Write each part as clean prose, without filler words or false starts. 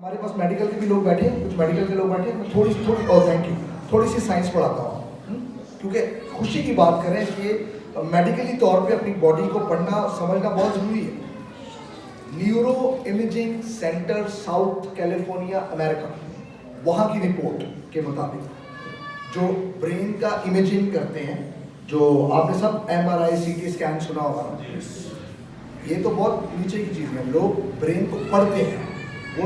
हमारे पास मेडिकल के भी लोग बैठे हैं, कुछ मेडिकल के लोग बैठे हैं। मैं थोड़ी थैंक यू, थोड़ी सी साइंस पढ़ाता हूँ क्योंकि खुशी की बात करें इसलिए मेडिकली तौर पे अपनी बॉडी को पढ़ना समझना बहुत ज़रूरी है। Neuro imaging centre south California America, वहाँ की रिपोर्ट के मुताबिक जो ब्रेन का इमेजिंग करते हैं, जो आपने सब MRI CT स्कैन सुना होगा ना, ये तो बहुत नीचे की चीज़ है। लोग ब्रेन को पढ़ते हैं, वो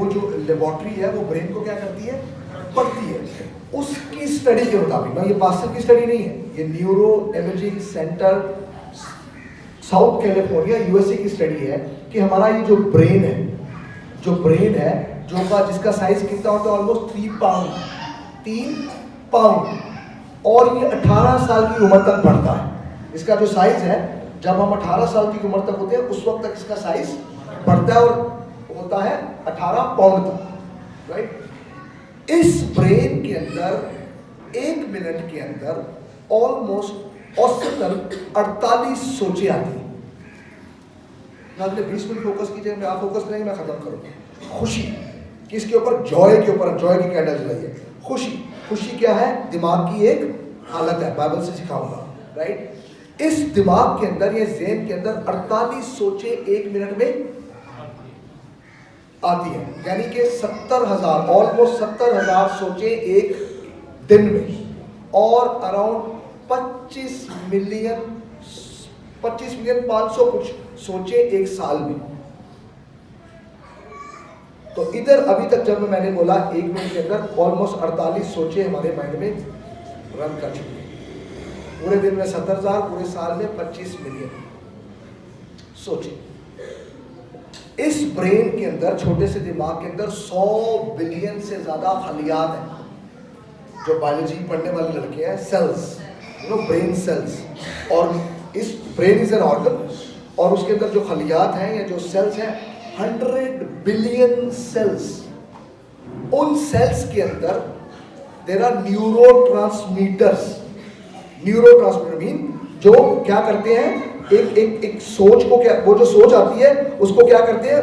जो लेबोरेटरी है वो ब्रेन को क्या करती है, पढ़ती है। उसकी स्टडी के मुताबिक ना, ये पास्टर की स्टडी नहीं है, ये neuro imaging centre south California USA की स्टडी है कि हमारा ये जो ब्रेन है जिसका साइज कितना होता है, ऑलमोस्ट 3 पाउंड, और ये 18 साल की उम्र तक बढ़ता है। इसका जो साइज है, जब हम 18 साल की उम्र तक होते हैं उस वक्त तक इसका साइज बढ़ता है और होता है 18 पाउंड तक, राइट। इस ब्रेन के अंदर 1 मिनट के अंदर ऑलमोस्ट औसतन 48 सोचें आती हैं। मैं अगले 20 मिनट फोकस कीजिए, मैं आप फोकस करेंगे, मैं खत्म करूँगा। खुशी किसके ऊपर, जॉय के ऊपर, जॉय की कैंडल जलाइए। खुशी क्या है, दिमाग की एक हालत है, बाइबल से सिखाऊंगा, राइट। इस दिमाग के अंदर, ये ज़हन के अंदर 48 सोचें 1 मिनट में आती है, यानी कि 70,000, ऑलमोस्ट 70,000 सोचें एक दिन में, और अराउंड 25 मिलियन 500 कुछ सोचें एक साल में। तो इधर अभी तक जब मैंने बोला 1 मिनट के अंदर ऑलमोस्ट 48 सोचें हमारे माइंड में रन कर चुकी है। पूरे दिन में 70,000, पूरे साल में 25 मिलियन सोचें। इस ब्रेन के अंदर, छोटे से दिमाग के अंदर 100 बिलियन से ज्यादा खलियात हैं। जो बायोलॉजी पढ़ने वाले लड़के हैं, सेल्स, ब्रेन सेल्स, और इस ब्रेन इज एन ऑर्गन, और उसके अंदर जो खलियात हैं या जो सेल्स हैं, 100 बिलियन सेल्स। उन सेल्स के अंदर देयर आर न्यूरोट्रांसमीटर्स मीन जो क्या करते हैं, एक सोच को, क्या वो जो सोच आती है उसको क्या करते हैं,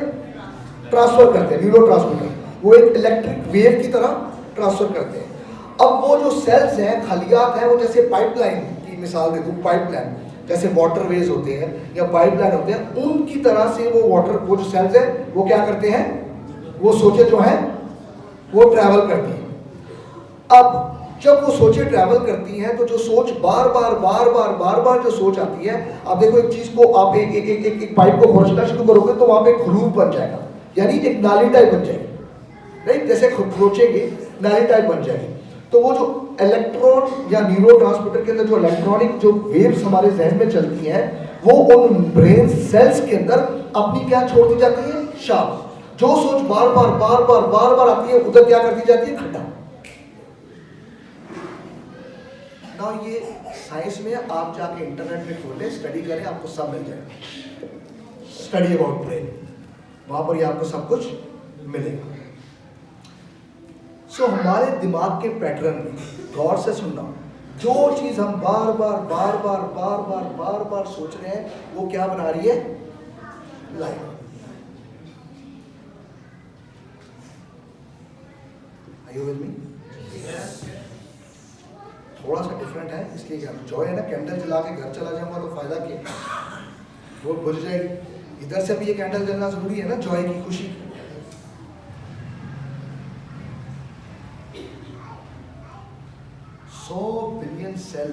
ट्रांसफर करते हैं। न्यूरोट्रांसमीटर वो एक इलेक्ट्रिक वेव की तरह ट्रांसफर करते हैं। अब वो जो सेल्स हैं, खलियात हैं, वो जैसे पाइपलाइन की मिसाल दे दूं, पाइपलाइन जैसे वाटरवेज होते हैं या पाइपलाइन होते हैं, उनकी तरह से वो जो सेल्स है वो क्या करते हैं, वो सोचे जो है वो ट्रैवल करती है। अब जब वो सोचें ट्रैवल करती हैं तो जो सोच बार बार जो सोच आती है, आप देखो एक चीज को, आप एक पाइप को खोजना शुरू करोगे तो वहां पे एक ग्रूव बन जाएगा, यानी एक नाली टाइप बन जाएगी, राइट। जैसे खोचेंगे नाली टाइप बन जाएगी। तो वो जो इलेक्ट्रॉन या न्यूरोट्रांसमीटर के अंदर जो इलेक्ट्रॉनिक जो वेव्स हमारे जहन में चलती हैं, वो उन ब्रेन सेल्स के अंदर अपनी क्या छोड़ दी जाती है, शार्प। जो सोच बार बार आती है, उधर क्या कर दी जाती है, खड्डा। ना ये साइंस में आप जाके इंटरनेट पे खोलें, स्टडी करें, आपको सब मिल जाएगा। स्टडी अबाउट ब्रेन, वहां पर ये आपको सब कुछ मिलेगा। सो हमारे दिमाग के पैटर्न में गौर से सुनना, जो चीज हम बार बार सोच रहे हैं, वो क्या बना रही है, life. Are you with me? थोड़ा सा डिफरेंट है, इसलिए क्या जॉय है ना, कैंडल जला के घर चला जाऊंगा तो फायदा क्या, वो बुझ जाएगी। इधर से भी ये कैंडल जलना जरूरी है ना, जॉय की, खुशी की। 100 बिलियन सेल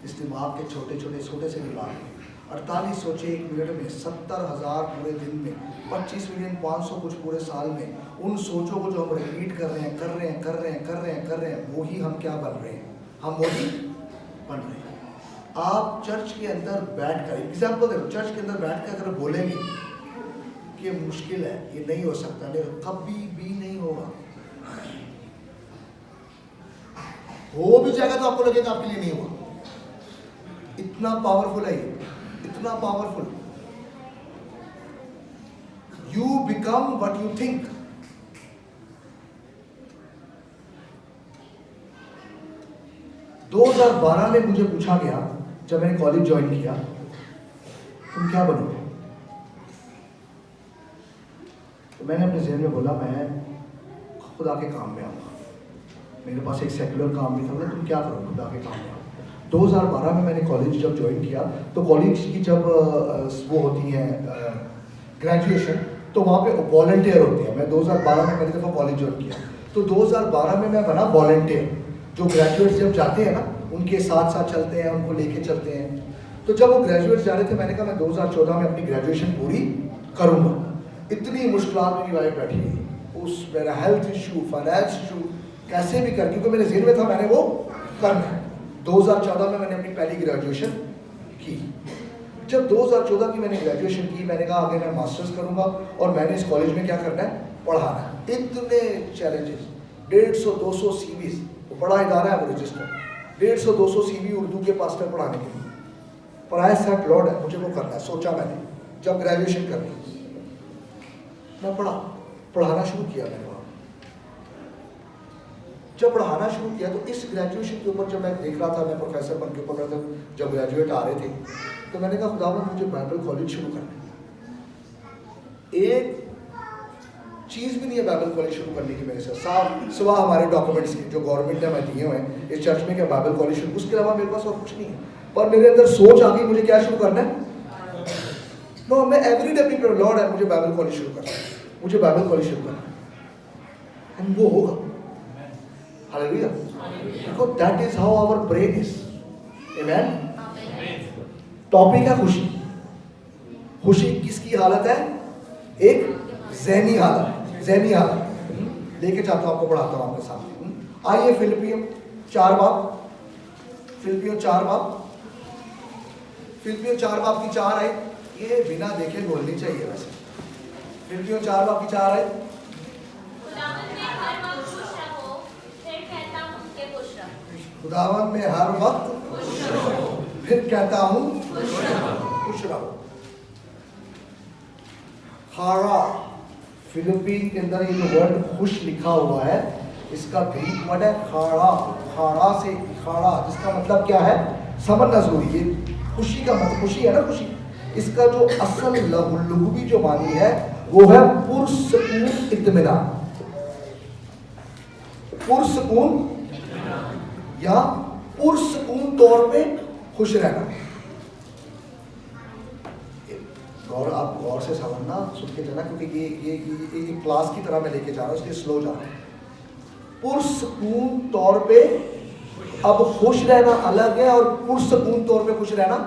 इस दिमाग के छोटे से दिमाग में, 48 सोचे 1 मिनट में, 70,000 पूरे दिन में, 25 मिलियन 500 कुछ पूरे साल में। उन सोचों को जो हम रिपीट कर रहे हैं, वो ही हम क्या बन रहे हैं, हम वही बन रहे हैं। आप चर्च के अंदर बैठकर, एग्जाम्पल देखो, चर्च के अंदर बैठकर अगर बोलेंगे कि मुश्किल है, ये नहीं हो सकता, नहीं, कभी भी नहीं होगा। हो भी जाएगा तो आपको लगेगा आपके लिए नहीं हुआ। इतना पावरफुल है ये, इतना powerful. You become what you think. दो 2012 में मुझे पूछा गया, जब मैंने कॉलेज ज्वाइन किया, तुम क्या बनोगे? तो मैंने अपने जहन में बोला मैं खुदा के काम में आऊँगा। मेरे पास एक सेकुलर काम भी था, बोला तुम क्या करो, खुदा के काम में आओ। 2012 में मैंने कॉलेज जब ज्वाइन किया तो कॉलेज की जब वो होती है ग्रेजुएशन, तो वहाँ पे वॉलंटियर होते हैं। मैं 2012 में पहली दफ़ा कॉलेज ज्वाइन किया, तो 2012 में मैं बना वॉलंटियर। जो ग्रेजुएट्स जब जाते हैं ना उनके साथ साथ चलते हैं, उनको लेके चलते हैं। तो जब वो ग्रेजुएट्स जा रहे थे, मैंने कहा मैं 2014 में अपनी ग्रेजुएशन पूरी करूँगा। इतनी मुश्किलात मेरी वाइफ बैठी हुई, उस मेरा हेल्थ इशू, फाइनेंस इशू, कैसे भी कर, क्योंकि मेरे ज़हन में था मैंने वो करना है। 2014 में मैंने अपनी पहली ग्रेजुएशन की। जब 2014 की मैंने ग्रेजुएशन की, मैंने कहा आगे मैं मास्टर्स करूंगा और मैंने इस कॉलेज में क्या करना है, पढ़ाना है। इतने चैलेंजेस, 150-200 सीवीज, वो बड़ा इदारा है वो रजिस्टर, 150-200 सीवी उर्दू के पास्टर पढ़ाने के लिए, प्राइस सेट लॉर्ड है, मुझे वो करना है। सोचा मैंने जब ग्रेजुएशन करनी, मैं पढ़ाना शुरू किया। मैंने वहाँ जब पढ़ाना शुरू किया तो इस ग्रेजुएशन के ऊपर जब मैं देख रहा था, मैं प्रोफेसर बन के ऊपर रहा था, जब ग्रेजुएट आ रहे थे, तो मैंने कहा खुदावंद मुझे बाइबल कॉलेज शुरू करना है। एक चीज़ भी नहीं है बाइबल कॉलेज शुरू करने की मेरे साथ, साफ सिवा हमारे डॉक्यूमेंट्स के जो गवर्नमेंट ने हमें दिए हुए हैं इस चर्च में, क्या बाइबल कॉलेज शुरू, उसके अलावा मेरे पास और कुछ नहीं है। पर मेरे अंदर सोच आ गई मुझे क्या शुरू करना है। नो, मैं एवरीडे प्रिपेयर, लॉर्ड है मुझे बाइबल कॉलेज शुरू करना है, मुझे बाइबल कॉलेज शुरू करना है, एंड वो होगा। Hallelujah, because that is how our brain is. Amen. Topic है खुशी। खुशी किसकी हालत है? एक ज़हनी हालत, ज़हनी हालत। लेके जाता हूँ आपको, पढ़ाता हूँ आपके सामने। आइए फिलिपियों 4 बाब, फिलिपियों 4 बाब, फिलिपियों 4 बाब की 4 आए, ये बिना देखे बोलनी चाहिए वैसे। फिलिपियों 4 बाब की 4 आए, खुदावन में हर वक्त फिर कहता हूँ खुश रहो। खारा, फिलिपी के अंदर ये जो वर्ड खुश लिखा हुआ है, इसका ग्रीक वर्ड है खाड़ा। खाड़ा से खाड़ा, जिसका मतलब क्या है समझना जरूरी है। खुशी का मतलब, खुशी है ना, खुशी, इसका जो असल लुग़वी जो मानी है वो है पुरसकून इत्मीनान, पुरसकून या पुरसकून तौर पे खुश रहना। गौर, आप गौर से समझना, सुन के जाना, क्योंकि ये क्लास की तरह मैं लेके जा रहा हूँ, इसलिए स्लो जा रहा हूँ। पुरसकून तौर पे, अब खुश रहना अलग है और पुरसकून तौर पे खुश रहना।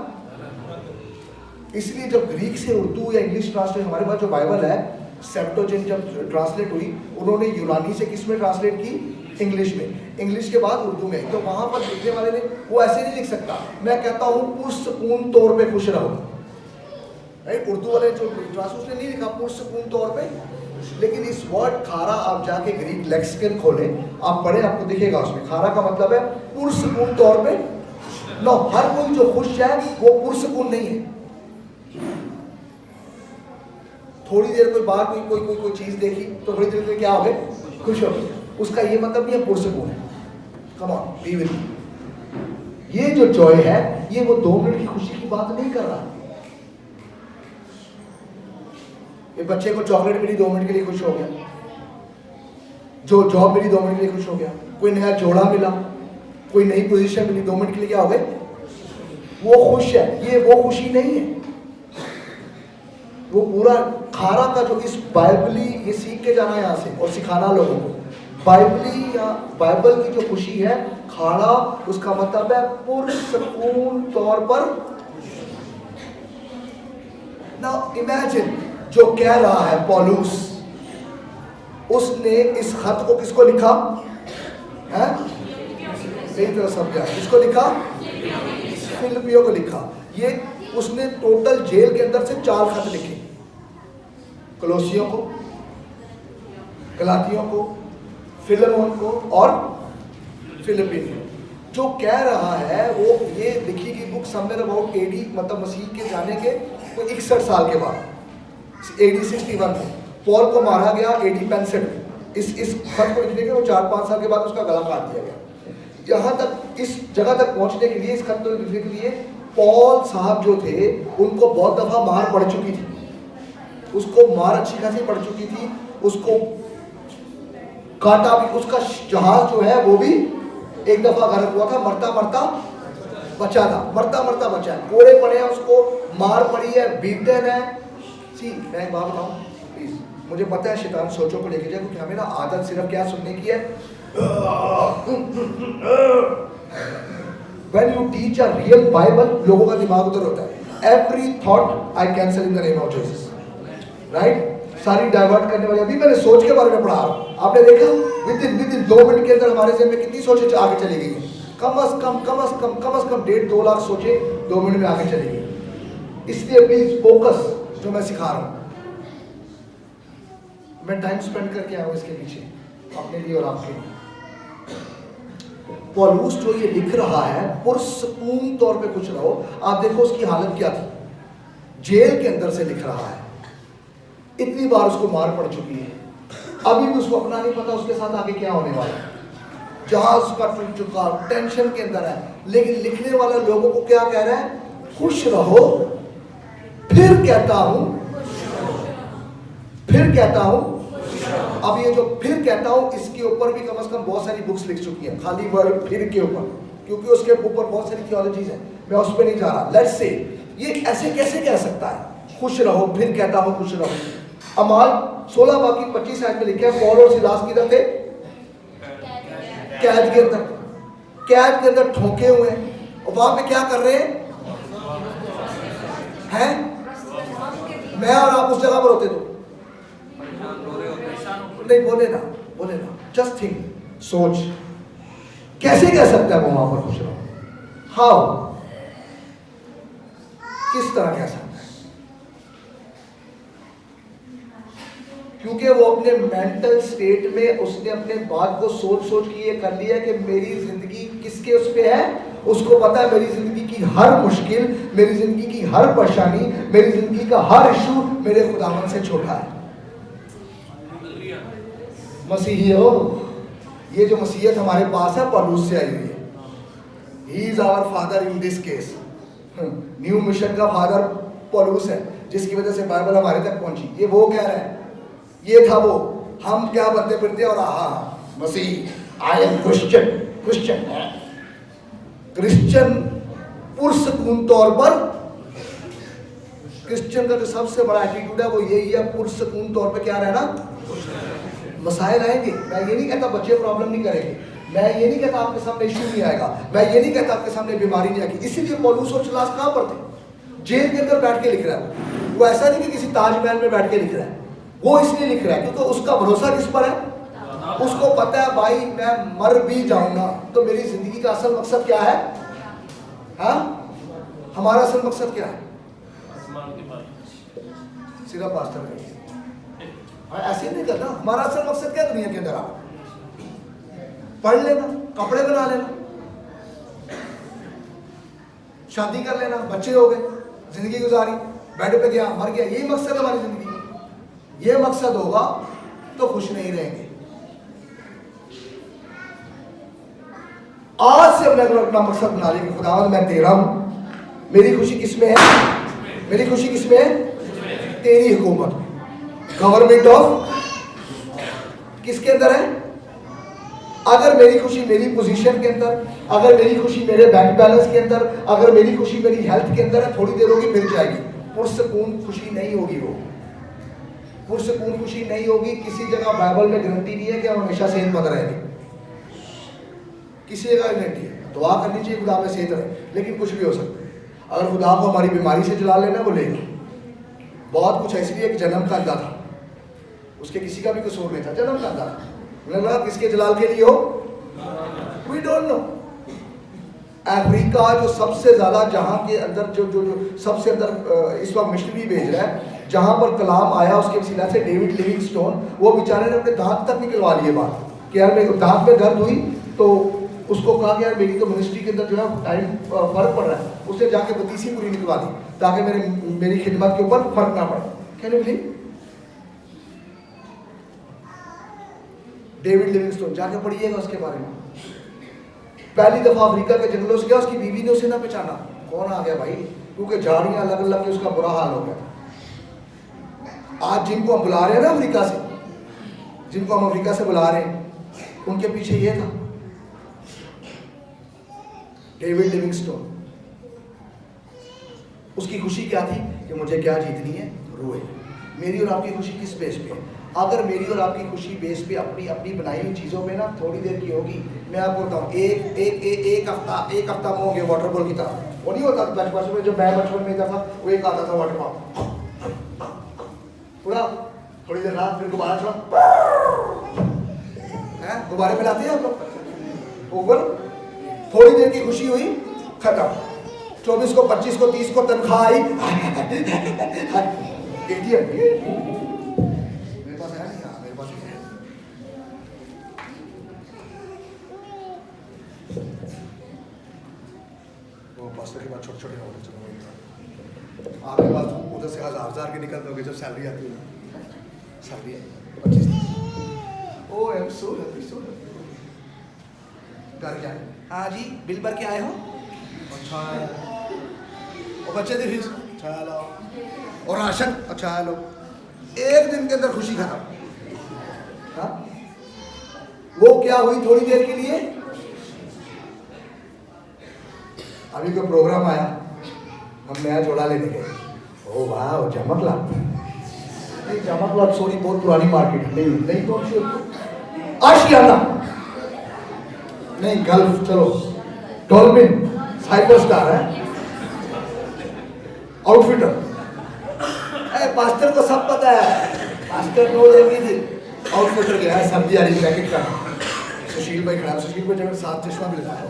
इसलिए जब ग्रीक से उर्दू या इंग्लिश ट्रांसलेट, हमारे पास जो बाइबल है सेप्टुअजिंट जब ट्रांसलेट हुई, उन्होंने यूनानी से किस में ट्रांसलेट की? इंग्लिश में। इंग्लिश के बाद उर्दू में। तो वहाँ पर लिखने वाले ने वो ऐसे नहीं लिख सकता, मैं कहता हूँ पुरसकून तौर पे खुश रहो, राइट? उर्दू वाले जो ट्रांसलेशन नहीं लिखा पुरसकून तौर पे, लेकिन इस वर्ड खारा आप जाके ग्रीक लेक्सिकन खोलें, आप पढ़ें, आपको दिखेगा उसमें खारा का मतलब है पुरसकून तौर पे। नो, हर कोई जो खुश है वो पुरसकून नहीं है। थोड़ी देर कोई बाहर कोई चीज देखी तो थोड़ी देर में क्या हो गए? खुश हो गए। उसका ये मतलब नहीं है पुरसकून है। Come on, be with me. ये जो जॉय है ये वो 2 मिनट की खुशी की बात नहीं कर रहा। ये बच्चे को चॉकलेट मिली 2 मिनट के लिए खुश हो गया, जो जॉब मिली 2 मिनट के लिए खुश हो गया, कोई नया जोड़ा मिला, कोई नई पोजीशन मिली, 2 मिनट के लिए क्या हो गए? वो खुश है। ये वो खुशी नहीं है। वो पूरा खारा का जो इस बाइबली, ये सीख के जाना यहाँ से और सिखाना लोगों को। बाइबली या बाइबल की जो खुशी है खारा, उसका मतलब है पुरसकून तौर पर। नाउ इमेजिन, जो कह रहा है पौलुस, उसने इस खत को किसको लिखा है? सही तरह समझा, किसको लिखा? फिलिपियों को लिखा। ये उसने टोटल जेल के अंदर से 4 खत लिखे, कलोसियों को, गलातियों को, फिलेमोन को और फिलिपिन को। जो कह रहा है वो ये लिखी गई बुक समवेयर अबाउट एडी, मतलब मसीह के जाने के 61 साल के बाद, AD 61 में पॉल को मारा गया, AD 65 में। इस खत को लिखने के वो 4-5 साल के बाद उसका गला काट दिया गया। यहाँ तक, इस जगह तक पहुँचने के लिए, इस खत को लिखने के लिए पॉल साहब जो थे उनको बहुत दफ़ा मार पड़ चुकी थी। उसको मार अच्छी खासी पड़ चुकी थी, उसको काटा भी, उसका जहाज जो है वो भी एक दफा गर्क हुआ था, मरता मरता बचा था, मरता मरता बचा है, कोड़े पड़े हैं, उसको मार पड़ी है, बीटन है। सी मैं एक बात बताऊं प्लीज, मुझे पता है शैतान सोचों को लेके जाए, क्योंकि हमें ना आदत सिर्फ क्या सुनने की है। When you teach a real Bible, लोगों का दिमाग उधर होता है। Every thought I cancel in the name of Jesus, right? सारी डाइवर्ट करने वाली, अभी मैंने सोच के बारे में पढ़ा रहा हूँ, आपने देखा विद इन 2 मिनट के अंदर हमारे ज़हन में कितनी सोचें आगे चली गई है। कम अज कम 1.5-2 लाख सोचें 2 मिनट में आगे चली गई। इसलिए प्लीज फोकस, जो मैं सिखा रहा हूँ, मैं टाइम स्पेंड करके आया हूँ इसके पीछे अपने लिए और आपके लिए। पौलुस जो ये लिख रहा है, पुरसकून तौर पे खुश रहो। आप देखो उसकी हालत क्या थी, जेल के अंदर से लिख रहा है, इतनी बार उसको मार पड़ चुकी है, अभी भी उसको अपना नहीं पता उसके साथ आगे क्या होने वाला है, जहाज का टूट चुका, टेंशन के अंदर है, लेकिन लिखने वाला लोगों को क्या कह रहा है, खुश रहो। फिर कहता हूं, फिर कहता हूं, अब ये जो फिर कहता हूं, इसके ऊपर भी कम से कम बहुत सारी बुक्स लिख चुकी हैं, खाली वर्ड फिर के ऊपर, क्योंकि उसके ऊपर बहुत सारी थियोलॉजीज हैं, मैं उस पर नहीं जा रहा। लेट्स से ये ऐसे कैसे कह सकता है, खुश रहो, फिर कहता हूं खुश रहो। अमाल 16-25 आयत में लिखा है, पौल और सिलास किधर थे, कैद के अंदर, कैद के अंदर ठोके हुए हैं, और वहां पे क्या कर रहे हैं? मैं और आप उस जगह पर होते तो नहीं, बोले ना, जस्ट थिंक, सोच, कैसे कह सकता है वो वहां पर खुश रहो? हाउ, किस तरह कह सकता है? क्योंकि वो अपने मेंटल स्टेट में उसने अपने बात को सोच के ये कर लिया कि मेरी जिंदगी किसके उस पे है, उसको पता है मेरी जिंदगी की हर मुश्किल, मेरी जिंदगी की हर परेशानी, मेरी जिंदगी का हर इशू मेरे खुदावन से छोटा है। मसीही हो, ये जो मसीहत हमारे पास है पौलुस से आई हुई है। He is our father in this case. New mission का फादर पौलुस है, जिसकी वजह से बाइबल हमारे तक पहुंची। ये वो कह रहा है, ये था वो, हम क्या बनते फिरते और मसीह, आई एम क्रिश्चियन, क्रिश्चियन पुरसकून तौर पर। क्रिश्चियन का जो सबसे बड़ा एटीट्यूड है वो यही है, पुरसकून तौर पर क्या रहना। मसाइल आएंगे, मैं ये नहीं कहता बच्चे प्रॉब्लम नहीं करेंगे, मैं ये नहीं कहता आपके सामने इशू नहीं आएगा, मैं ये नहीं कहता आपके सामने बीमारी नहीं आएगी। इसीलिए पौलुस और सिलास कहां पर थे, जेल के अंदर बैठ के लिख रहा है। वो ऐसा नहीं कि किसी ताजमहल में बैठ के लिख रहा है, वो इसलिए लिख रहा है क्योंकि उसका भरोसा किस पर है, उसको पता है भाई मैं मर भी जाऊंगा तो मेरी जिंदगी का असल मकसद क्या है। हाँ, हमारा असल मकसद क्या है, सिर्फ पास्टर का ऐसे नहीं करना। हमारा असल मकसद क्या है दुनिया के अंदर, आप पढ़ लेना, कपड़े बना लेना, शादी कर लेना, बच्चे हो गए, जिंदगी गुजारी, बेड पे गया, मर गया, यही मकसद है हमारी जिंदगी का। ये मकसद होगा तो खुश नहीं रहेंगे। आज से हमने अपना मकसद बना लिया कि खुदावंद मैं तेरा हूं, मेरी खुशी किसमें है, मेरी खुशी किसमें है, तेरी हुकूमत में। गवर्नमेंट ऑफ किसके अंदर है। अगर मेरी खुशी मेरी पोजीशन के अंदर, अगर मेरी खुशी मेरे बैंक बैलेंस के अंदर, अगर मेरी खुशी मेरी हेल्थ के अंदर है, थोड़ी देर होगी फिर जाएगी। पुरसकून खुशी नहीं होगी, वो पुरसकून खुशी नहीं होगी। किसी जगह बाइबल में गारंटी नहीं है कि हम हमेशा सेहतमंद रहेंगे, किसी जगह गारंटी है। दुआ करनी चाहिए खुदा में सेहत रहे, लेकिन कुछ भी हो सकता है। अगर खुदा को हमारी बीमारी से जला लेना, वो लेगा। बहुत कुछ है, इसलिए एक जन्म का अंधा था, उसके किसी का भी कसूर नहीं था, जन्म का अंधा था। लगा किसके जलाल के लिए हो, वी डोंट नो। अफ्रीका जो सबसे ज्यादा, जहां के अंदर जो जो जो सबसे अंदर इस वक्त मिशनरी भेज रहा है, जहां पर कलाम आया उसके वसीला से डेविड लिविंगस्टोन, वो बेचारे ने अपने दांत तक निकलवा लिए बात कि यार मेरे दांत में दर्द हुई तो उसको कहा कि यार मेरी तो मिनिस्ट्री के अंदर जो है टाइम फर्क पड़ रहा है, उसने जाके बतीसी पूरी निकलवा दी ताकि मेरी खिदमत के ऊपर फर्क ना पड़े। Can you believe? David Livingstone, जाके पढ़िएगा उसके बारे में। पहली दफा अफ्रीका के जंगलों से गया, उसकी बीवी ने उसे ना पहचाना, कौन आ गया भाई, क्योंकि झाड़ियां लग लग के उसका बुरा हाल हो गया। आज जिनको हम बुला रहे हैं ना अफ्रीका से, जिनको हम अफ्रीका से बुला रहे हैं, उनके पीछे ये था डेविड लिविंगस्टोन। उसकी खुशी क्या थी कि मुझे क्या जीतनी है, रोए। मेरी और आपकी खुशी किस बेस पे है? अगर मेरी और आपकी खुशी बेस पे अपनी अपनी बनाई हुई चीज़ों में ना थोड़ी देर की होगी, मैं आपको बताऊँ, एक हफ्ता में हो गया वाटर बॉल की तरह। वो नहीं होता बचपन में, जब मैं बचपन में था वो एक आता था वाटर बॉल पूरा, थोड़ी देर रात, फिर गुब्बारा छोड़ा, गुब्बारे फैलाते हैं आप लोग ऊपर, थोड़ी देर की खुशी हुई, खत्म। 24 को 25 को 30 को तनख्वाह आई, ATM मेरे पास है नहीं, मेरे पास है। वो पास्टर के बाद छोटे छोटे होते चलो आपके पास उधर से हजार के निकलते होंगे जब सैलरी आती है, सैलरी है 25। Oh I am so happy, so happy. घर क्या हाँ जी बिल भर के आए हो, अच्छा है, और बच्चे दी फीस, अच्छा लो, और राशन, अच्छा है लो। एक दिन के अंदर खुशी खत्म। हाँ वो क्या हुई थोड़ी देर के लिए। अभी कोई प्रोग्राम आया, हम नया जोड़ा लेने गए, ओ वाह चमकलाल, नहीं चमकलाल सॉरी बहुत पुरानी मार्केट है, नहीं कौन सी आशियाना, नहीं गल्फ, चलो डॉल्फिन, साइबर स्टार है, आउटफिटर। पास्टर को सब पता है, पास्टर नोज एवरीथिंग। आउटफिटर गया है, सब्जी आ रही पैकेट का, सुशील भाई खड़ा, सुशील भाई जब साथ चश्मा मिल रहा है।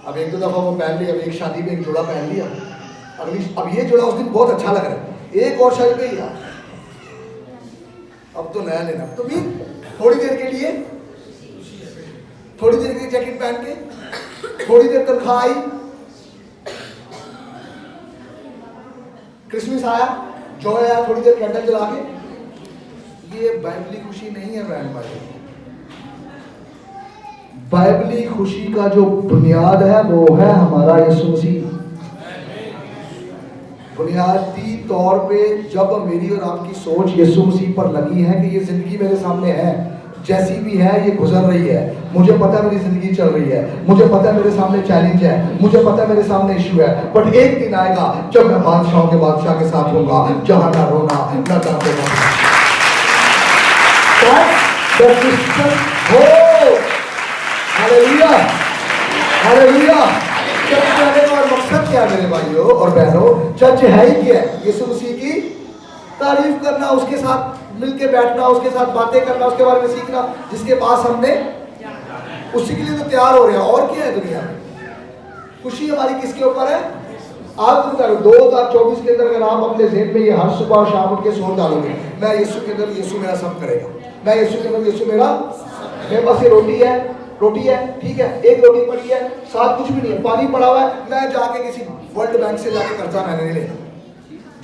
अब एक दो दफा वो पहन लिया, अब एक शादी में एक जोड़ा पहन लिया, अब ये जोड़ा उस दिन बहुत अच्छा लग रहा है, एक और शादी पे यार अब तो नया लेना। तो भी थोड़ी देर के लिए, थोड़ी देर की जैकेट पहन के, थोड़ी देर तनख्वाह आई, क्रिसमस आया, जॉय आया, थोड़ी देर कैंडल जला के। ये बाइबली खुशी नहीं है बहन भाई। बाइबली खुशी का जो बुनियाद है वो है हमारा यीशु मसीह। बुनियादी तौर पे जब मेरी और आपकी सोच यीशु मसीह पर लगी है कि ये जिंदगी मेरे सामने है, जैसी भी है ये गुजर रही है, मुझे पता है मेरी जिंदगी चल रही है, मुझे पता है मेरे सामने चैलेंज है, मुझे पता है मेरे सामने इश्यू है, बट एक दिन आएगा जब मैं बादशाहों के बादशाह के साथ होऊंगा, जहां ना रोना ना कांपना। Hallelujah, hallelujah. चर्च आने का और मकसद क्या है मेरे भाइयों और बहनों? चर्च है ही क्या है? यीशु मसीह की तारीफ करना, उसके साथ मिलके बैठना, उसके साथ बातें करना, उसके बारे में सीखना, जिसके पास हमने उसी के लिए तो तैयार हो रहे हैं। और क्या है दुनिया में? खुशी हमारी किसके ऊपर है? आप 2024 के अंदर अगर आप अपने ज़हन में ये हर सुबह और शाम उठ के सोच डालोगे, मैं यीशु के अंदर, यीशु मेरा सब करेगा, मैं यीशु के अंदर, यीशु मेरा, मेरे पास ये रोटी है, ठीक है, एक रोटी पड़ी है, साथ कुछ भी नहीं है, पानी पड़ा हुआ है, मैं जाके किसी वर्ल्ड बैंक से जाके कर्जा मैंने नहीं लेना।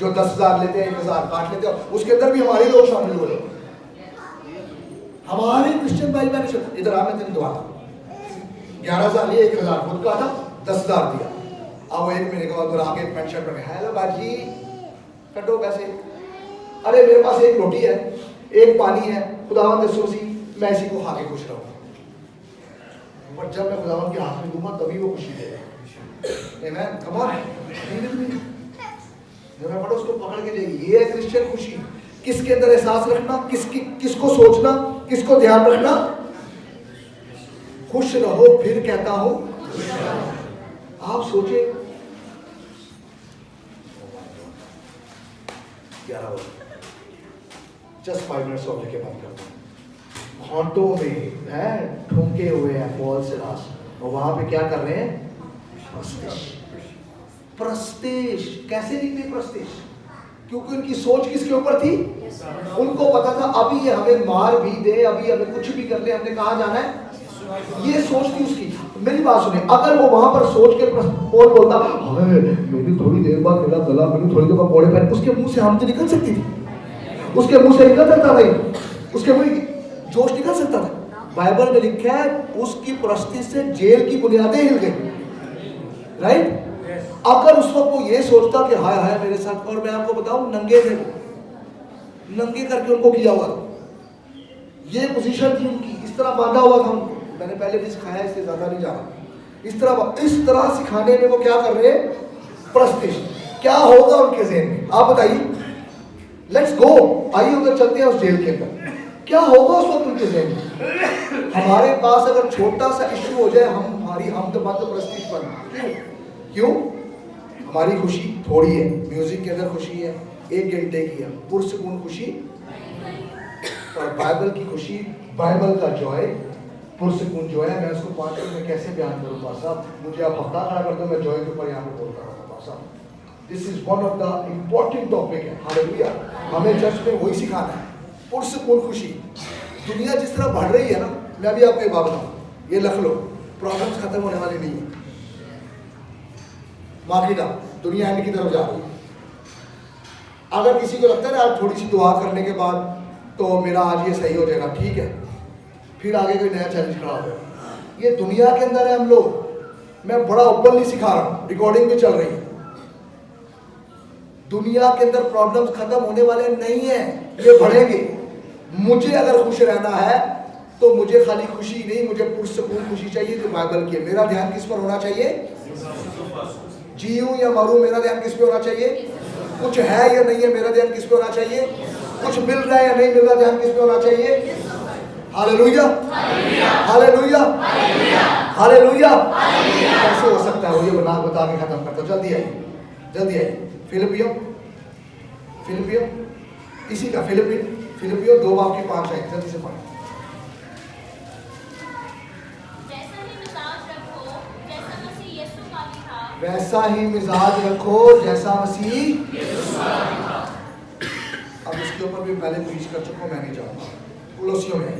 जो 10,000 लेते हैं, 1,000 काट लेते हैं, उसके अंदर भी हमारे लोग शामिल हो रहे हैं। हमारे क्रिश्चियन भाई बहन इधर आ, मैं तेरी दुआ था 11,000 लिए, 1,000 खुद का था, 10,000 दिया। अब एक महीने के बाद उधर आके पैंट शर्ट पहने, हेलो बाजी कटो पैसे, अरे मेरे पास एक रोटी है, एक पानी है, खुदावंद यीशु मसीह मैं इसी को खा के खुश रहूँ। बट जब मैं खुदावंद के हाथ में दूंगा तभी वो खुशी देगा। आमीन, कम ऑन, जरा पढ़ो, उसको पकड़ के देगी। ये है क्रिश्चियन खुशी। किसके अंदर एहसास रखना, किसको सोचना, किसको ध्यान रखना? खुश रहो, फिर कहता हूं आप सोचे 11 जस्ट 5 मिनट्स और लेके बात करते हैं। घाटों में है ठुमके हुए हैं पॉल सिलास, और वहां पे क्या कर रहे हैं? प्रस्तेश। कैसे निकले प्रस्तेश? क्योंकि उनकी सोच किसके ऊपर थी? उनको पता था अभी ये हमें मार भी दे, अभी हमें कुछ भी कर ले, हमने कहाँ जाना है? ये सोच थी उसकी। मेरी बात सुने, अगर वो वहां पर सोच के पॉल बोलता मेरी थोड़ी देर बाद मेरा गला, मेरी थोड़ी देर बाद कोड़े पहन, उसके मुंह से हम तो निकल सकती थी, उसके मुंह से निकल सकता था, उसके मुंह जोश निकल सकता था। बाइबल में लिखा है उसकी प्रस्ती से जेल की बुनियादें हिल गई। राइट? अगर उस वक्त वो ये सोचता कि हाय हाय मेरे साथ, और मैं आपको बताऊं नंगे थे, नंगे करके उनको किया हुआ था, ये पोजीशन थी उनकी, इस तरह बांधा हुआ था उनको। मैंने पहले भी सिखाया, इससे ज्यादा नहीं जा रहा। इस तरह सिखाने में वो क्या कर रहे हैं, प्रस्तिश। क्या होगा उनके ज़हन में, आप बताइए। लेट्स गो, आइए उधर चलते हैं उस जेल के अंदर। क्या होगा उस वक्त उनके ज़हन में? हमारे पास अगर छोटा सा इश्यू हो जाए, हमारी हम तो बंद प्रस्तिश बन, क्यों? हमारी खुशी थोड़ी है, म्यूजिक के अंदर खुशी है 1 घंटे की है, पुरसकून खुशी, और बाइबल की खुशी, बाइबल का जॉय, पुरसकून जॉय है। मैं उसको 5 मिनट में कैसे बयान करूँ पास साहब? मुझे आप हफ्ता खड़ा कर दो, मैं जॉय के ऊपर यहाँ पे बोलता रहूँगा पास साहब। This is one of the important topic है। हालेलुया। हमें चर्च में वही सिखाना है, पुरसकून खुशी। दुनिया जिस तरह बढ़ रही है ना, मैं अभी आपको एक बात बताऊँ, ये लख लो, प्रॉब्लम्स खत्म होने वाली नहीं है। मार्केट दुनिया एंड की तरफ जा रही है। अगर किसी को लगता है ना आज थोड़ी सी दुआ करने के बाद तो मेरा आज ये सही हो जाएगा, ठीक है, फिर आगे कोई नया चैलेंज खड़ा हो जाएगा। ये दुनिया के अंदर है हम लोग। मैं बड़ा ओपनली सिखा रहा हूँ, रिकॉर्डिंग भी चल रही है। दुनिया के अंदर प्रॉब्लम्स खत्म होने वाले नहीं है, ये बढ़ेंगे। मुझे अगर खुश रहना है तो मुझे खाली खुशी नहीं, मुझे पुरसकून खुशी चाहिए जो बाइबल की है। मेरा ध्यान किस पर होना चाहिए? जीऊं या मरूं, मेरा ध्यान किस पे होना चाहिए? कुछ है या नहीं है, मेरा ध्यान किस पे होना चाहिए? कुछ मिल रहा है या नहीं मिल रहा, ध्यान किस पे होना चाहिए? Hallelujah, hallelujah, hallelujah. कैसे हो सकता है वो, ये बता के खत्म करता हूं। जल्दी आइए, जल्दी आइए। फिलिपियो इसी का फिलिपियो 2:5 है, जल्दी से पढ़ो। वैसा ही मिजाज रखो जैसा मसीह यीशु का था। अब इसके ऊपर भी पहले प्रीच कर चुका हूं, मैं नहीं जाऊंगा। कुलोसियों में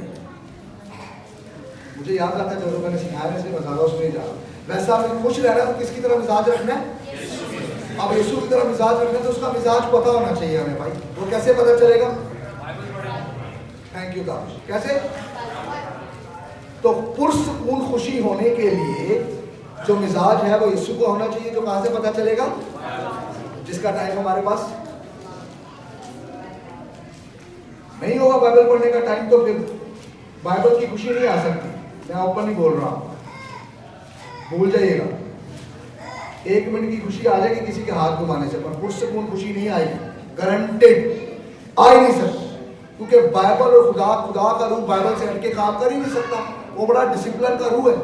मुझे याद आता है जो मैंने सिखाया, इसलिए मैं ज्यादा उसमें नहीं जा रहा। वैसा हमें खुश रहना है तो किसकी तरह मिजाज रखना है? अब यीशु की तरह मिजाज रखना है तो उसका मिजाज पता होना चाहिए हमें भाई। वो कैसे पता चलेगा? Thank you Dawood. कैसे? तो पुरसकून खुशी होने के लिए जो मिजाज है वो यीशु को होना चाहिए। जो कहां से पता चलेगा? जिसका टाइम हमारे पास नहीं होगा बाइबल पढ़ने का टाइम, तो फिर बाइबल की खुशी नहीं आ सकती। मैं ओपन नहीं बोल रहा हूं, भूल जाइएगा। 1 मिनट की खुशी आ जाएगी किसी के हाथ घुमाने से, पर पुरसकून खुशी नहीं आएगी, गारंटेड आ ही नहीं सकती। क्योंकि बाइबल और खुदा का रूह बाइबल से हटके काम कर ही नहीं सकता। वो बड़ा डिसिप्लिन का रूह है।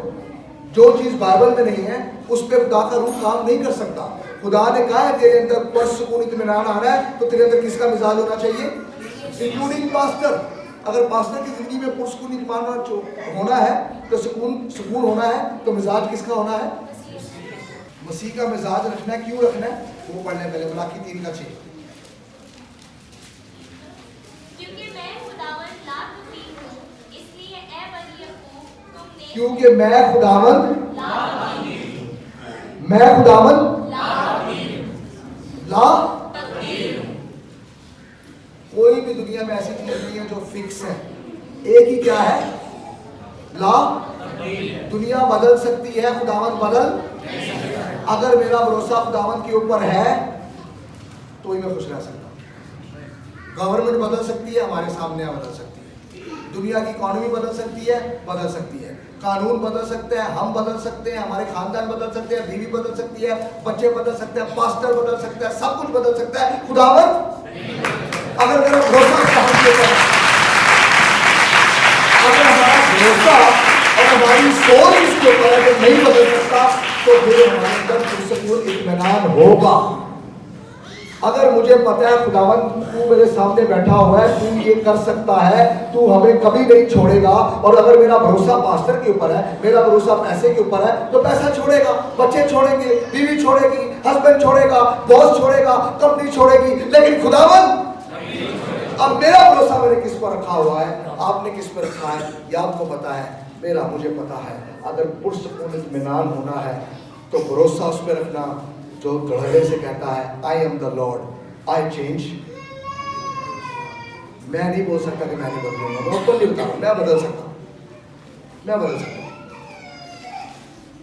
जो चीज बाइबल में नहीं है उस पर खुदा का रूह काम नहीं कर सकता। खुदा ने कहा है तेरे अंदर पुरसकून इत्मीनान आना है तो तेरे अंदर किसका मिजाज होना चाहिए? Including pastor. अगर पास्टर की जिंदगी में पुरसकून इत्मीनान होना है तो सुकून होना है तो मिजाज किसका होना है? मसीह का मिजाज रखना है। क्यों रखना है वो पढ़ने पहले मलाकी 3:6। क्योंकि मैं खुदावंद ला कोई भी दुनिया में ऐसी चीज नहीं है जो फिक्स है। एक ही क्या है? ला। दुनिया बदल सकती है, खुदावंद बदल। अगर मेरा भरोसा खुदावंद के ऊपर है तो ही मैं खुश रह सकता। गवर्नमेंट बदल सकती है, हमारे सामने बदल सकती है। दुनिया की इकोनॉमी बदल सकती है, कानून बदल सकते हैं, हम बदल सकते हैं, हमारे खानदान बदल सकते हैं, बीवी बदल सकती है, बच्चे बदल सकते हैं, पास्टर बदल सकते हैं, सब कुछ बदल सकता है। खुदावंद अगर मेरा भरोसा अगर हमारा भरोसा और हमारी सोच इसके ऊपर अगर नहीं बदल सकता तो फिर हमारे अंदर पुरसकून इत्मीनान होगा। अगर मुझे पता है खुदावंद तू मेरे सामने बैठा हुआ है, तू ये कर सकता है, तू हमें कभी नहीं छोड़ेगा। और अगर मेरा भरोसा पास्टर के ऊपर है, मेरा भरोसा पैसे के ऊपर है, तो पैसा छोड़ेगा, बच्चे छोड़ेंगे, बीवी छोड़ेगी, हस्बैंड छोड़ेगा, बॉस छोड़ेगा, कंपनी छोड़ेगी, लेकिन खुदावंद अब मेरा भरोसा मैंने किस पर रखा हुआ है? आपने किस पर रखा है ये आपको पता है, मेरा मुझे पता है। अगर पुरसकून इत्मीनान होना है तो भरोसा उस पर रखना जो गढ़े से कहता है I am the Lord, I change. मैं नहीं बोल सकता कि मैं नहीं बदलूंगा, मैं ऊपर नहीं उतारूं, मैं बदल सकता हूं।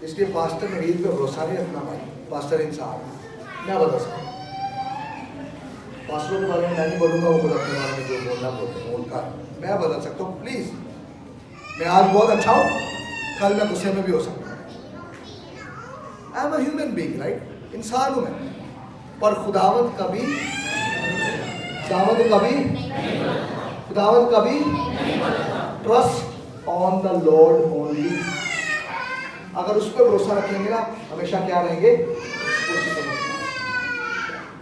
इसलिए पास्टर नवीद पे भरोसा नहीं रखना भाई, पास्टर इंसान मैं बता सकता हूँ। पास्टरों के बारे में मैं नहीं बोलूँगा, वो खुद अपने बारे में जो बोलना बोलते हैं उनका मैं बदल सकता हूँ। प्लीज़, मैं आज बहुत अच्छा हूँ, कल मैं गुस्से में भी हो सकता हूँ। I am a human being, right, इंसान हूँ मैं। पर खुदावंत कभी trust on the Lord only. अगर उस पर भरोसा रखेंगे ना, हमेशा क्या रहेंगे,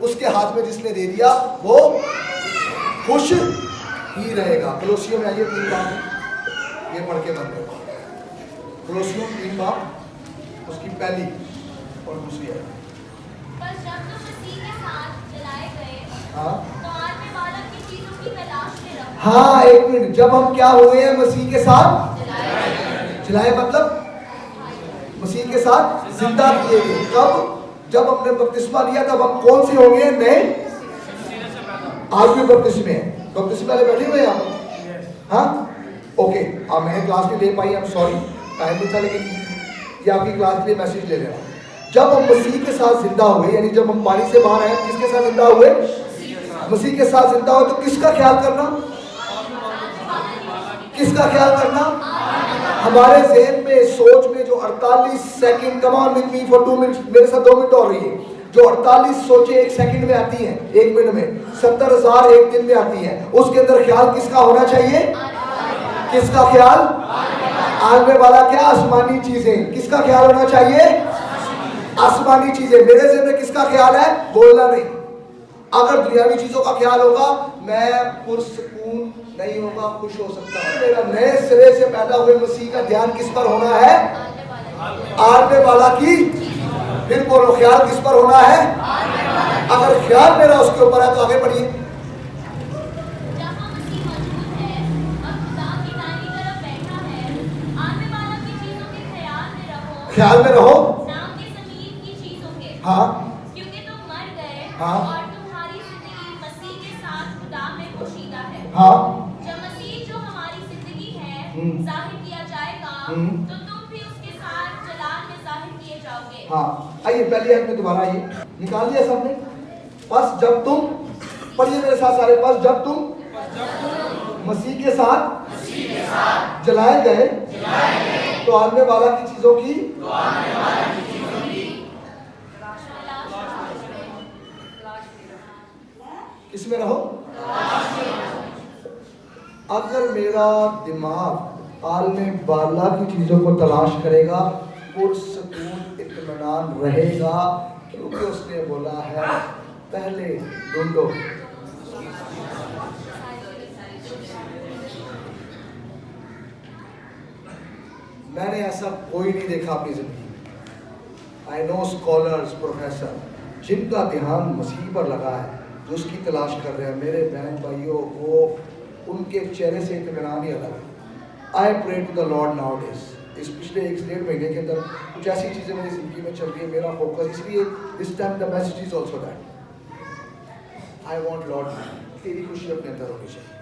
उसके हाथ में जिसने दे दिया वो खुश ही रहेगा। कलोसियों में आइए 3 बात ये पढ़ के बंद करो। कलोसियों 3 बात, उसकी पहली और दूसरी है। पर जब तुम मसीह के साथ जलाए गए, हाँ तो आने वाला की चीजों की तलाश में रहो। हाँ, एक मिनट, जब हम क्या हुए हैं मसीह के साथ जलाए, मतलब मसीह के साथ जिंदा किए गए। कब? जब हमने बपतिस्मा लिया, तब हम कौन से हो गए? नए। आज भी बपतिस्मे हैं, बपतिस्मे वाले बैठे हुए हैं यहाँ पर? हाँ, ओके। अब मैंने क्लास में ले पाई, आई एम सॉरी, टाइम नहीं था, लेकिन ये आपकी क्लास के लिए मैसेज ले रहा हूँ। जब हम मसीह के साथ जिंदा हुए, यानी जब हम पानी से बाहर आए, किसके साथ जिंदा हुए? मसीह के साथ जिंदा हुए। तो किसका ख्याल करना? किसका ख्याल करना? हमारे ज़हन में, सोच में जो 48 second, come on with me for 2 minutes, मेरे साथ 2 मिनट और रही है, जो 48 सोचें 1 सेकंड में आती हैं, 1 मिनट में 70,000 एक दिन में आती हैं, उसके अंदर ख्याल किसका होना चाहिए? किसका ख्याल? आने वाला क्या? आसमानी चीजें। किसका ख्याल होना चाहिए? आसमानी चीजें। मेरे ज़हन में किसका ख्याल है? बोलना नहीं। अगर दुनियावी चीजों का ख्याल होगा, मैं पुरसकून नहीं होगा, खुश हो सकता हूँ। मेरा नए सिरे से पैदा हुए मसीह का ध्यान किस पर होना है? आने वाला की। फिर बोलो, ख्याल किस पर होना है? अगर ख्याल मेरा उसके ऊपर है तो आगे बढ़िए। जहाँ मसीह मौजूद है और खुदा की दाहिनी तरफ बैठा है, आने वाला की चीजों के ख्याल में रहो। ख्याल में रहो, नाम के ज़मीन की चीजों के। हाँ, क्योंकि तुम मर गए, हाँ, और तुम्हारी जिंदगी मसीह के साथ खुदा में पोशीदा है। हाँ, जब मसीह जो हमारी जिंदगी है जाहिर किया जाएगा, तो तुम भी उसके साथ जलाल में जाहिर किए जाओगे। हाँ। आइए पहली आयत में दोबारा आइए, निकाल दिया सबने। बस जब तुम, पढ़िए मेरे साथ सारे, बस जब तुम मसीह के साथ जलाए गए, तो आने वाला की चीजों की किसमें रहो? अगर मेरा दिमाग आलमे बाला की चीजों को तलाश करेगा, पुरसकून इत्मीनान रहेगा, क्योंकि उसने बोला है पहले ढूंढो। मैंने ऐसा कोई नहीं देखा अपनी जिंदगी। आई नो स्कॉलर्स, प्रोफेसर, जिनका ध्यान मसीह पर लगा है, जो उसकी तलाश कर रहे हैं, मेरे बहन भाइयों, वो उनके चेहरे से इत्मीनान ही अलग है। I pray to the lord nowadays. इस पिछले 1-1.5 महीने के अंदर कुछ ऐसी चीज़ें मेरी ज़िंदगी में चल रही है, मेरा फोकस, इसलिए this time the message is also that I want Lord, तेरी खुशी अपने अंदर होनी चाहिए।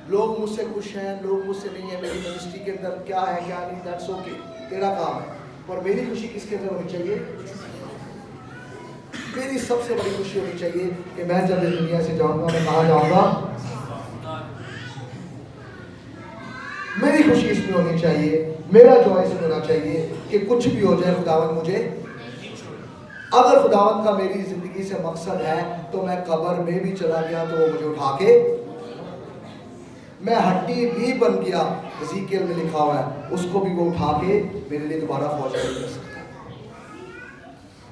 लोग मुझसे खुश हैं, लोग मुझसे नहीं है, मेरी मिनिस्ट्री के अंदर क्या है क्या नहीं, दैट्स ओके, तेरा काम है, पर मेरी खुशी किसके अंदर होनी चाहिए? मेरी सबसे बड़ी खुशी होनी चाहिए कि मैं जब इस दुनिया से जाऊंगा, मैं कहाँ जाऊंगा? मेरी खुशी इसमें होनी चाहिए, मेरा जॉय इसमें होना चाहिए कि कुछ भी हो जाए, खुदावंद मुझे, अगर खुदावंद का मेरी जिंदगी से मकसद है तो मैं कब्र में भी चला गया तो वो मुझे उठा के, मैं हड्डी भी बन गया, एज़ेकिएल में लिखा हुआ है, उसको भी वो उठा के मेरे लिए दोबारा फौज कर सकता है।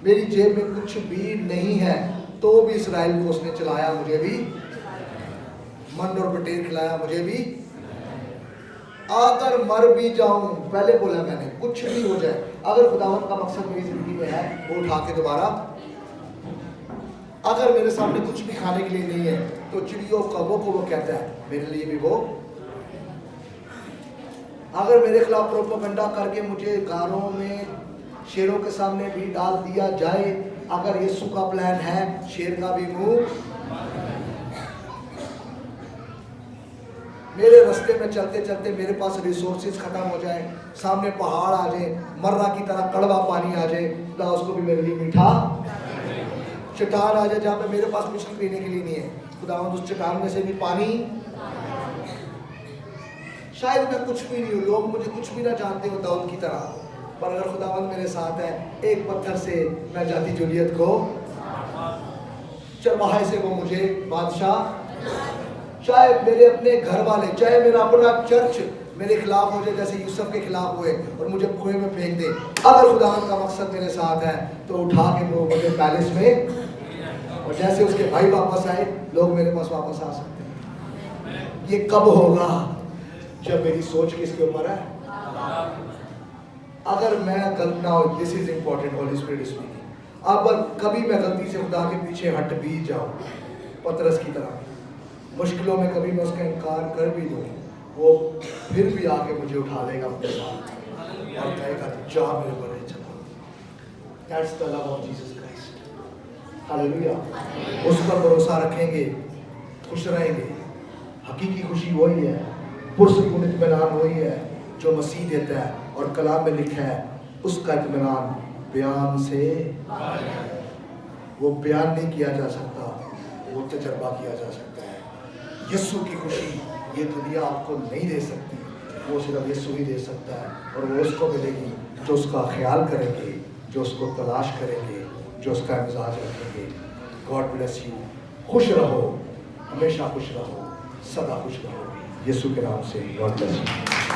मेरी जेब में कुछ भी नहीं है तो भी इसराइल को उसने चलाया, मुझे भी मन और बटेर खिलाया, मुझे भी। अगर मर भी जाऊं, पहले बोला मैंने, कुछ भी हो जाए, अगर खुदावंत का मकसद मेरी जिंदगी में है, वो उठा के दोबारा, अगर मेरे सामने कुछ भी खाने के लिए नहीं है तो चिड़ियों कौवों को वो कहता है मेरे लिए भी वो, अगर मेरे खिलाफ प्रोपेगेंडा करके मुझे गारों में शेरों के सामने भी डाल दिया जाए, अगर यीशु का प्लान है शेर का भी मुंह, मेरे रास्ते में चलते चलते मेरे पास रिसोर्सेज खत्म हो जाए, सामने पहाड़ आ जाए, मर्रा की तरह कड़वा पानी आ जाए, खुदा उसको भी मेरे लिए मीठा, चट्टान आ जाए जहाँ पे मेरे पास कुछ पीने के लिए नहीं है, खुदा उस चट्टान में से भी पानी, शायद मैं कुछ भी नहीं हूँ, लोग मुझे कुछ भी ना जानते हो दाऊद की तरह, पर अगर खुदावंद मेरे साथ है, एक पत्थर से मैं जाती जूलियत को, चरवाहे से वो मुझे बादशाह, शायद मेरे अपने घर वाले, चाहे मेरा अपना चर्च मेरे खिलाफ हो जाए जैसे यूसुफ के खिलाफ हुए और मुझे कुएं में फेंक दे, अगर खुदावंद का मकसद मेरे साथ है तो उठा के वो मुझे पैलेस में, और जैसे उसके भाई वापस आए लोग मेरे पास वापस आ सकते हैं। ये कब होगा? जब मेरी सोच किसके ऊपर है। अगर मैं गलत ना हो, this is important, Holi spirit speaking, अब कभी मैं गलती से खुदा के पीछे हट भी जाऊं, पतरस की तरह, मुश्किलों में कभी मैं उसका इनकार कर भी दूं, वो फिर भी आके मुझे उठा लेगा अपने साथ और कहेगा जा मेरे बड़े चला। That's the love of Jesus Christ. Hallelujah. उस पर भरोसा रखेंगे, खुश रहेंगे। हकीकी खुशी वही है, पुरसकून इत्मीनान वही है जो मसीह देता है, और कलाम में लिखा है उसका इत्मीनान बयान से, वो बयान नहीं किया जा सकता, वो तजर्बा किया जा सकता है। यीशु की खुशी ये दुनिया आपको नहीं दे सकती, वो सिर्फ यीशु ही दे सकता है, और वो उसको मिलेगी जो उसका ख्याल करेंगे, जो उसको तलाश करेंगे, जो उसका मिजाज रखेंगे। God bless you. खुश रहो, हमेशा खुश रहो, सदा खुश रहो, यीशु के नाम से। God bless you.